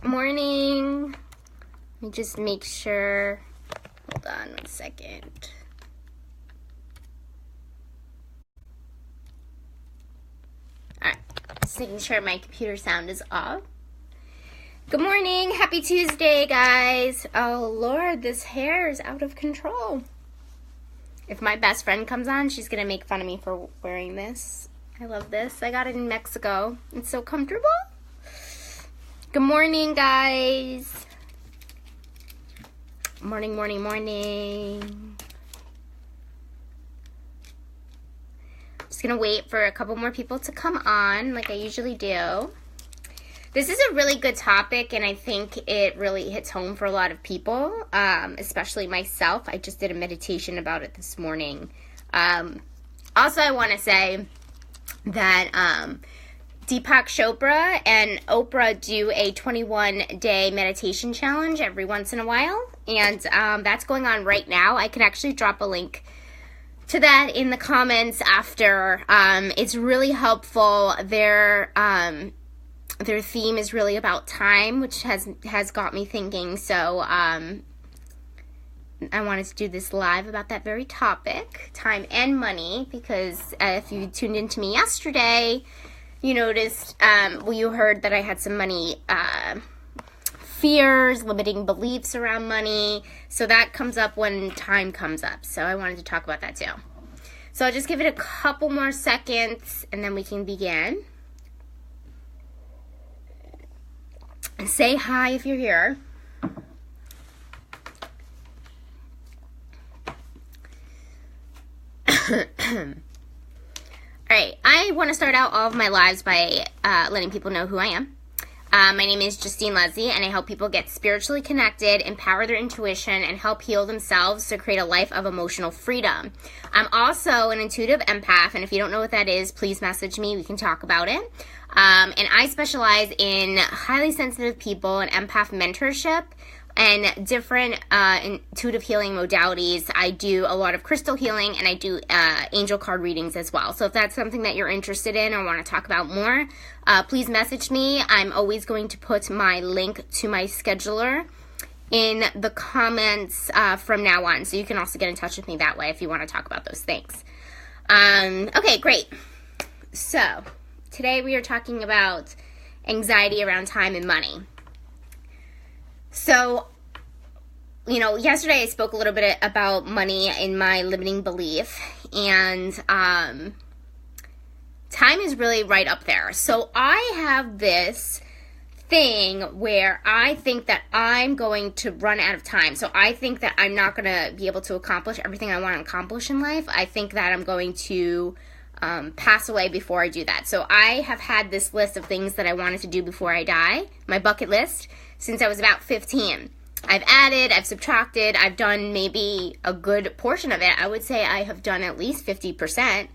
Morning. Let me just make sure. Hold on 1 second. Alright, just making sure my computer sound is off. Good morning. Happy Tuesday, guys. Oh, Lord, this hair is out of control. If my best friend comes on, she's going to make fun of me for wearing this. I love this. I got it in Mexico. It's so comfortable. Good morning, guys. Morning, morning, morning. Just going to wait for a couple more people to come on like I usually do. This is a really good topic, and I think it really hits home for a lot of people, especially myself. I just did a meditation about it this morning. Also, I want to say that Deepak Chopra and Oprah do a 21-day meditation challenge every once in a while, and that's going on right now. I can actually drop a link to that in the comments after. It's really helpful. Their theme is really about time, which has got me thinking. So I wanted to do this live about that very topic, time and money, because if you tuned into me yesterday, you noticed, you heard that I had some money fears, limiting beliefs around money. So that comes up when time comes up. So I wanted to talk about that too. So I'll just give it a couple more seconds and then we can begin. Say hi if you're here. Alright, I want to start out all of my lives by letting people know who I am. My name is Justine Leslie, and I help people get spiritually connected, empower their intuition, and help heal themselves to create a life of emotional freedom. I'm also an intuitive empath, and if you don't know what that is, please message me. We can talk about it. And I specialize in highly sensitive people and empath mentorship and different intuitive healing modalities. I do a lot of crystal healing, and I do angel card readings as well. So if that's something that you're interested in or want to talk about more, please message me. I'm always going to put my link to my scheduler in the comments from now on. So you can also get in touch with me that way if you want to talk about those things. Okay, great. So today we are talking about anxiety around time and money. So, yesterday I spoke a little bit about money in my limiting belief, and time is really right up there. So I have this thing where I think that I'm going to run out of time. So I think that I'm not going to be able to accomplish everything I want to accomplish in life. I think that I'm going to pass away before I do that. So I have had this list of things that I wanted to do before I die, my bucket list, since I was about 15. I've added, I've subtracted, I've done maybe a good portion of it. I would say I have done at least 50%,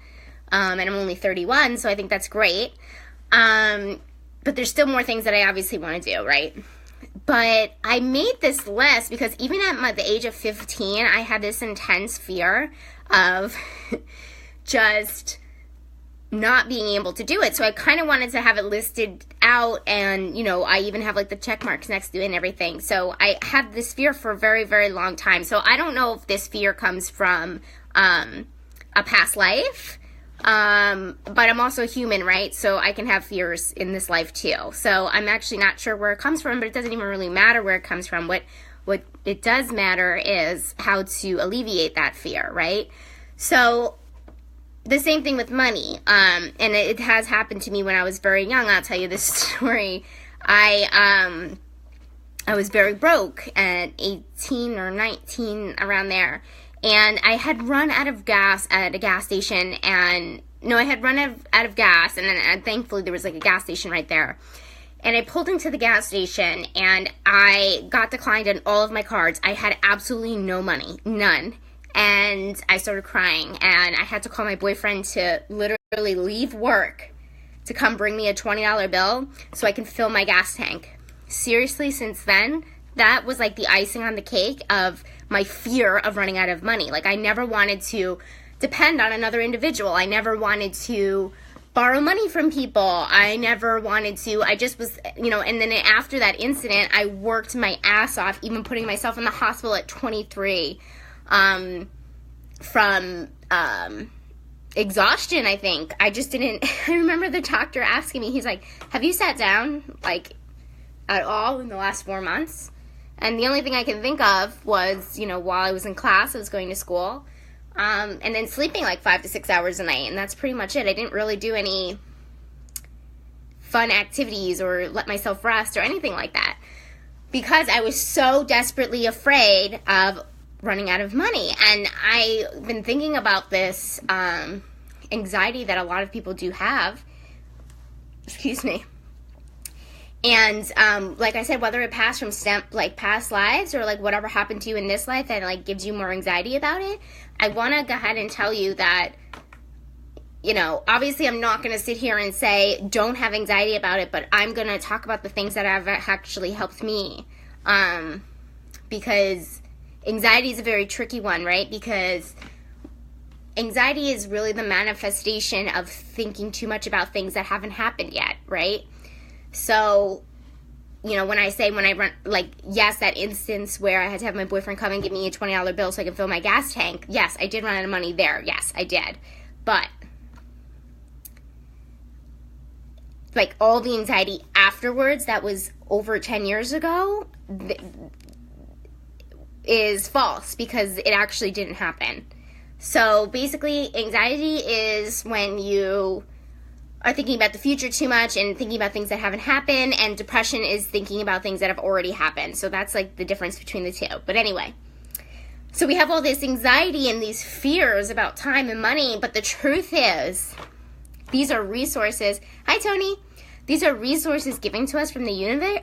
and I'm only 31, so I think that's great. But there's still more things that I obviously want to do, right? But I made this list because even at the age of 15, I had this intense fear of just not being able to do it. So I kind of wanted to have it listed out, and I even have like the check marks next to it and everything. So I had this fear for a very, very long time. So I don't know if this fear comes from a past life, but I'm also human, right? So I can have fears in this life too. So I'm actually not sure where it comes from, but it doesn't even really matter where it comes from. What it does matter is how to alleviate that fear, right? So the same thing with money, and it has happened to me when I was very young. I'll tell you this story. I was very broke at 18 or 19, around there, and I had run out of gas at a gas station, and I had run out of gas, and then thankfully there was like a gas station right there, and I pulled into the gas station, and I got declined on all of my cards. I had absolutely no money, none. And I started crying, and I had to call my boyfriend to literally leave work to come bring me a $20 bill so I can fill my gas tank. Seriously, since then, that was like the icing on the cake of my fear of running out of money. Like, I never wanted to depend on another individual. I never wanted to borrow money from people. I never wanted to. I just was, and then after that incident, I worked my ass off, even putting myself in the hospital at 23 from exhaustion, I think. I just didn't, I remember the doctor asking me, he's like, have you sat down, like, at all in the last 4 months? And the only thing I can think of was, while I was in class, I was going to school, and then sleeping like 5 to 6 hours a night, and that's pretty much it. I didn't really do any fun activities or let myself rest or anything like that because I was so desperately afraid of running out of money. And I've been thinking about this anxiety that a lot of people do have. Excuse me. And like I said, whether it passed from past lives or like whatever happened to you in this life that like gives you more anxiety about it, I want to go ahead and tell you that, obviously I'm not going to sit here and say don't have anxiety about it, but I'm going to talk about the things that have actually helped me, because anxiety is a very tricky one, right? Because anxiety is really the manifestation of thinking too much about things that haven't happened yet, right? So, when I run, like, yes, that instance where I had to have my boyfriend come and give me a $20 bill so I could fill my gas tank, yes, I did run out of money there. Yes, I did. But, like, all the anxiety afterwards, that was over 10 years ago, is false because it actually didn't happen. So, basically, anxiety is when you are thinking about the future too much and thinking about things that haven't happened, and depression is thinking about things that have already happened. So that's like the difference between the two. But anyway, so we have all this anxiety and these fears about time and money, but the truth is these are resources. Hi, Tony. These are resources given to us from the universe,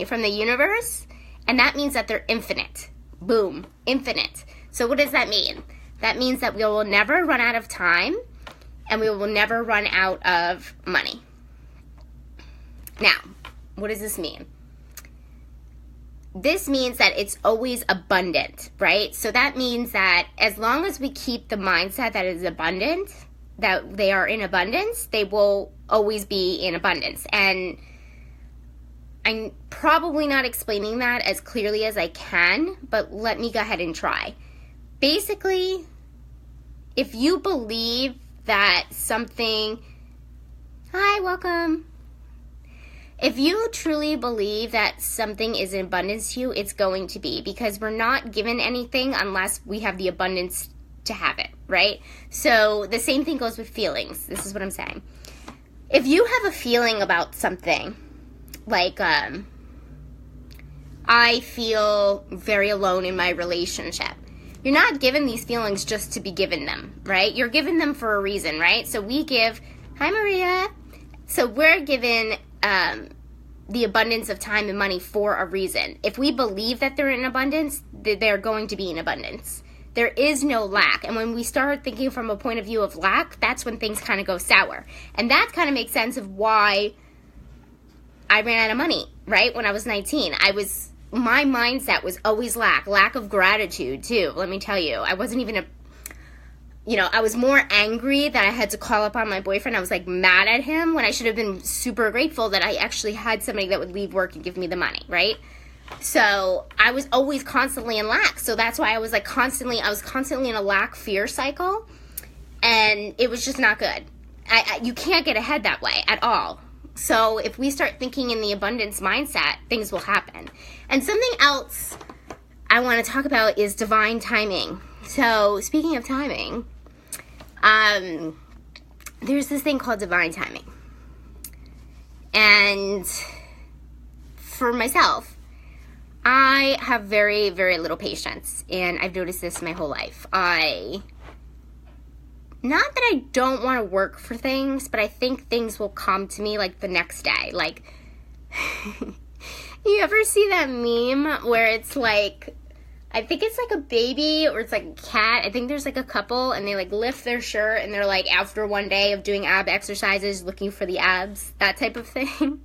from the universe, and that means that they're infinite. Boom, infinite. So what does that mean? That means that we will never run out of time, and we will never run out of money. Now, what does this mean? This means that it's always abundant, right? So that means that as long as we keep the mindset that is abundant, that they are in abundance, they will always be in abundance. And I'm probably not explaining that as clearly as I can, but let me go ahead and try. Basically, if you believe that something, hi, welcome. If you truly believe that something is in abundance to you, it's going to be, because we're not given anything unless we have the abundance to have it, right? So the same thing goes with feelings. This is what I'm saying. If you have a feeling about something, like I feel very alone in my relationship, you're not given these feelings just to be given them, right? You're given them for a reason, right? So we give, hi Maria. So we're given the abundance of time and money for a reason. If we believe that they're in abundance, they're going to be in abundance. There is no lack. And when we start thinking from a point of view of lack, that's when things kind of go sour. And that kind of makes sense of why I ran out of money, right? When I was 19, my mindset was always lack of gratitude too. Let me tell you, I wasn't even I was more angry that I had to call upon my boyfriend. I was like mad at him when I should have been super grateful that I actually had somebody that would leave work and give me the money, right? So I was always constantly in lack. So that's why I was constantly in a lack fear cycle, and it was just not good. You can't get ahead that way at all. So if we start thinking in the abundance mindset, things will happen. And something else I want to talk about is divine timing. So speaking of timing, there's this thing called divine timing. And for myself, I have very, very little patience. And I've noticed this my whole life. Not that I don't want to work for things, but I think things will come to me like the next day. Like, you ever see that meme where it's like, I think it's like a baby or it's like a cat. I think there's like a couple and they like lift their shirt and they're like after one day of doing ab exercises looking for the abs, that type of thing.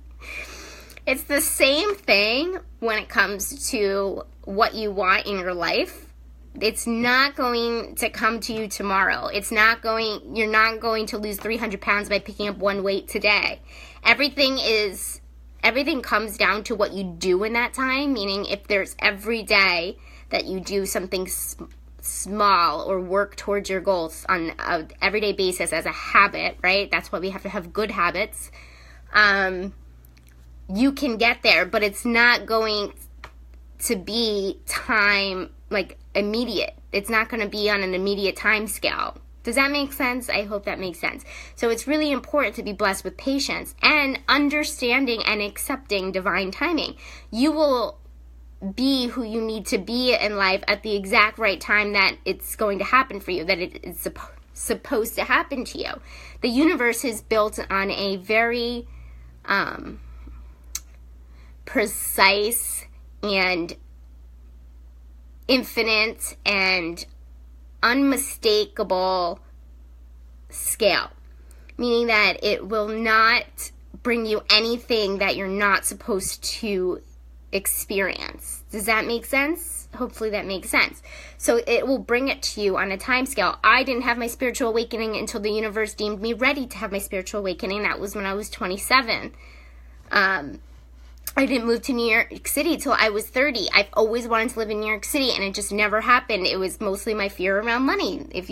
It's the same thing when it comes to what you want in your life. It's not going to come to you tomorrow. You're not going to lose 300 pounds by picking up one weight today. Everything comes down to what you do in that time, meaning if there's every day that you do something small or work towards your goals on an everyday basis as a habit, right? That's why we have to have good habits. You can get there, but it's not going to be time, like, immediate. It's not going to be on an immediate time scale. Does that make sense? I hope that makes sense. So it's really important to be blessed with patience and understanding and accepting divine timing. You will be who you need to be in life at the exact right time that it's going to happen for you, that it is supposed to happen to you. The universe is built on a very precise and infinite and unmistakable scale, meaning that it will not bring you anything that you're not supposed to experience. Does that make sense? Hopefully that makes sense. So it will bring it to you on a time scale. I didn't have my spiritual awakening until the universe deemed me ready to have my spiritual awakening. That was when I was 27. I didn't move to New York City till I was 30. I've always wanted to live in New York City, and it just never happened. It was mostly my fear around money, if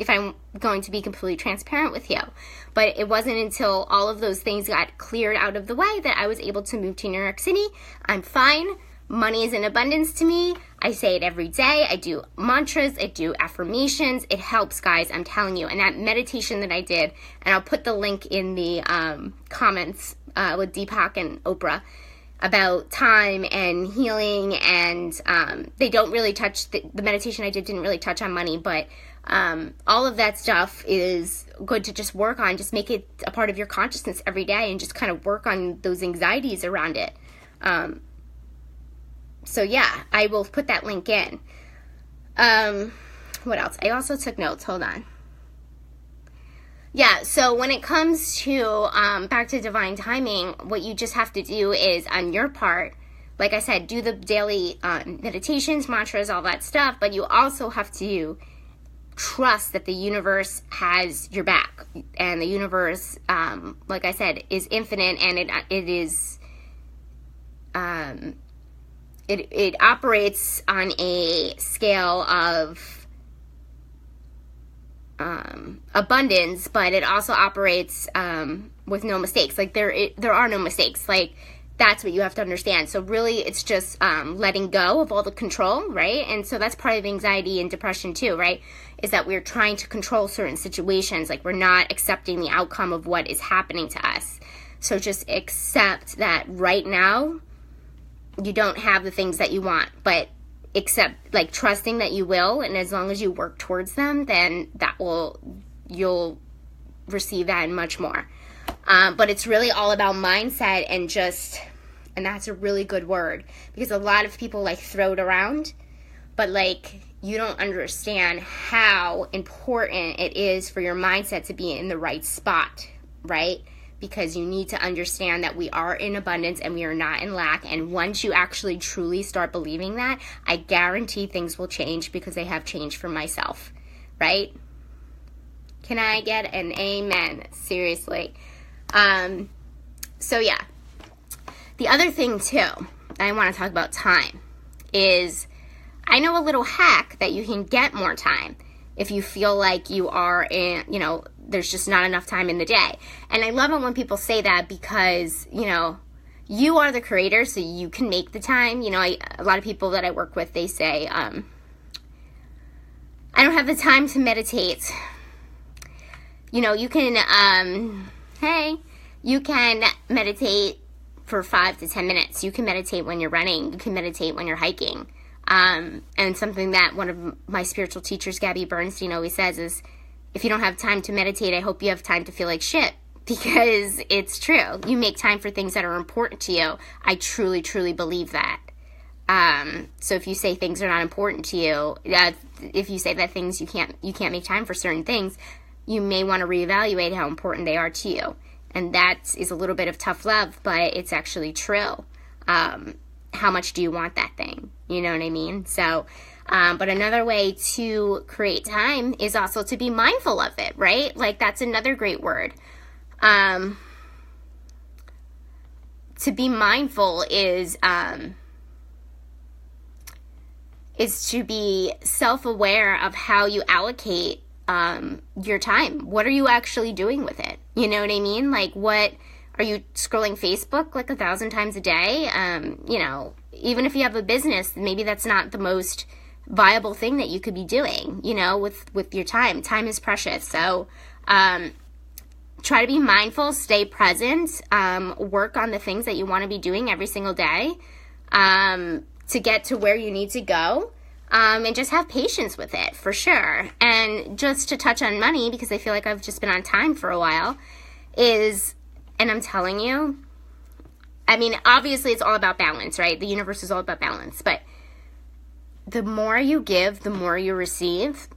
I'm going to be completely transparent with you. But it wasn't until all of those things got cleared out of the way that I was able to move to New York City. I'm fine. Money is in abundance to me. I say it every day. I do mantras. I do affirmations. It helps, guys. I'm telling you. And that meditation that I did, and I'll put the link in the comments with Deepak and Oprah about time and healing, and they don't really touch, the meditation I did didn't really touch on money, but all of that stuff is good to just work on. Just make it a part of your consciousness every day and just kind of work on those anxieties around it. So yeah, I will put that link in. What else? I also took notes. Hold on. Yeah, so when it comes to back to divine timing, what you just have to do is, on your part, like I said, do the daily meditations, mantras, all that stuff, but you also have to trust that the universe has your back. And the universe, like I said, is infinite, and it operates on a scale of abundance, but it also operates with no mistakes. Like there are no mistakes. Like that's what you have to understand. So really, it's just letting go of all the control, right? And so that's part of anxiety and depression too, right? Is that we're trying to control certain situations. Like we're not accepting the outcome of what is happening to us. So just accept that right now you don't have the things that you want, but trusting that you will, and as long as you work towards them, then you'll receive that and much more. But it's really all about mindset and that's a really good word, because a lot of people throw it around, but you don't understand how important it is for your mindset to be in the right spot, right? Because you need to understand that we are in abundance and we are not in lack. And once you actually truly start believing that, I guarantee things will change, because they have changed for myself, right? Can I get an amen? Seriously. So yeah. The other thing too, I want to talk about time, is I know a little hack that you can get more time if you feel like you are in, there's just not enough time in the day. And I love it when people say that, because, you are the creator, so you can make the time. A lot of people that I work with, they say, I don't have the time to meditate. You can, you can meditate for 5 to 10 minutes. You can meditate when you're running. You can meditate when you're hiking. And something that one of my spiritual teachers, Gabby Bernstein, always says is, if you don't have time to meditate, I hope you have time to feel like shit, because it's true. You make time for things that are important to you. I truly, truly believe that. So if you say things are not important to you, if you say that things you can't make time for certain things, you may want to reevaluate how important they are to you. And that is a little bit of tough love, but it's actually true. How much do you want that thing? You know what I mean? So But another way to create time is also to be mindful of it, right? Like, that's another great word. To be mindful is to be self-aware of how you allocate your time. What are you actually doing with it? You know what I mean? Like, what are you scrolling Facebook like 1,000 times a day? You know, even if you have a business, maybe that's not the most viable thing that you could be doing, you know, with your time. Time is precious. So try to be mindful, stay present, work on the things that you want to be doing every single day to get to where you need to go. And just have patience with it, for sure. And just to touch on money, because I feel like I've just been on time for a while, and I'm telling you, I mean, obviously it's all about balance, right? The universe is all about balance. But the more you give, the more you receive.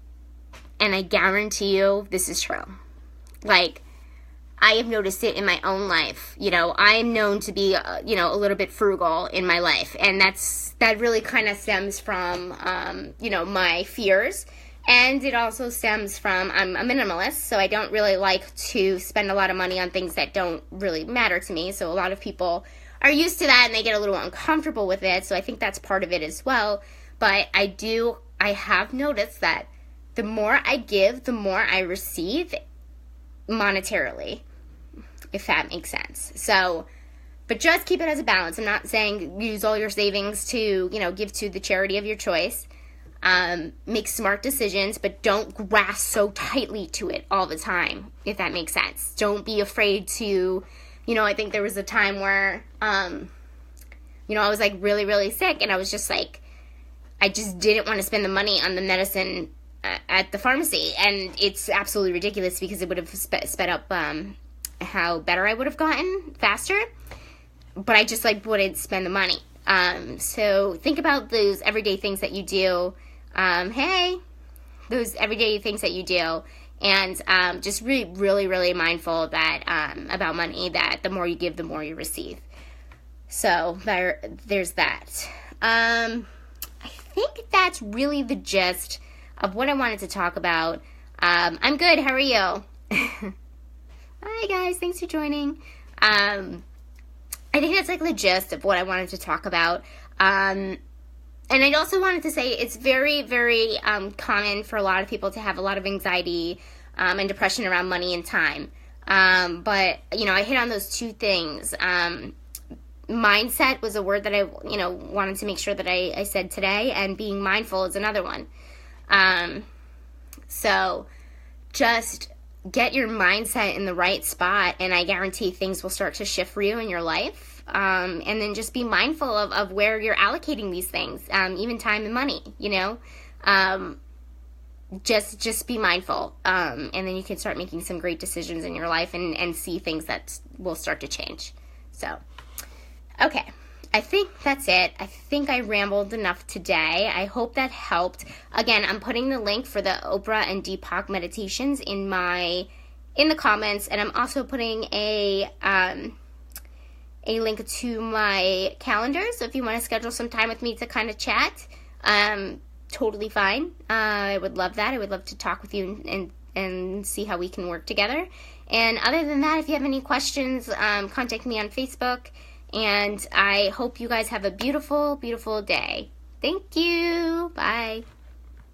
And I guarantee you this is true. Like, I have noticed it in my own life. You know, I'm known to be, you know, a little bit frugal in my life. And that really kind of stems from, you know, my fears. And it also stems from, I'm a minimalist, so I don't really like to spend a lot of money on things that don't really matter to me. So a lot of people are used to that and they get a little uncomfortable with it. So I think that's part of it as well. But I have noticed that the more I give, the more I receive monetarily, if that makes sense. So, but just keep it as a balance. I'm not saying use all your savings to, you know, give to the charity of your choice. Make smart decisions, but don't grasp so tightly to it all the time, if that makes sense. Don't be afraid to, you know, I think there was a time where, you know, I was like really, really sick, and I was just like, I just didn't want to spend the money on the medicine at the pharmacy, and it's absolutely ridiculous because it would have sped up how better I would have gotten faster, but I just like wouldn't spend the money. So think about those everyday things that you do. Those everyday things that you do, and just really mindful that about money, that the more you give, the more you receive. So there's that. I think that's really the gist of what I wanted to talk about. I'm good. How are you? Hi guys, thanks for joining. I think that's like the gist of what I wanted to talk about. And I also wanted to say it's very, very common for a lot of people to have a lot of anxiety and depression around money and time. But, you know, I hit on those two things. Mindset was a word that I, you know, wanted to make sure that I said today, and being mindful is another one. So just get your mindset in the right spot, and I guarantee things will start to shift for you in your life. And then just be mindful of where you're allocating these things, even time and money, you know. Just be mindful, and then you can start making some great decisions in your life and see things that will start to change. So, okay. I think that's it. I think I rambled enough today. I hope that helped. Again, I'm putting the link for the Oprah and Deepak meditations in the comments, and I'm also putting a link to my calendar. So if you want to schedule some time with me to kind of chat, totally fine. I would love that. I would love to talk with you and see how we can work together. And other than that, if you have any questions, contact me on Facebook. And I hope you guys have a beautiful, beautiful day. Thank you. Bye.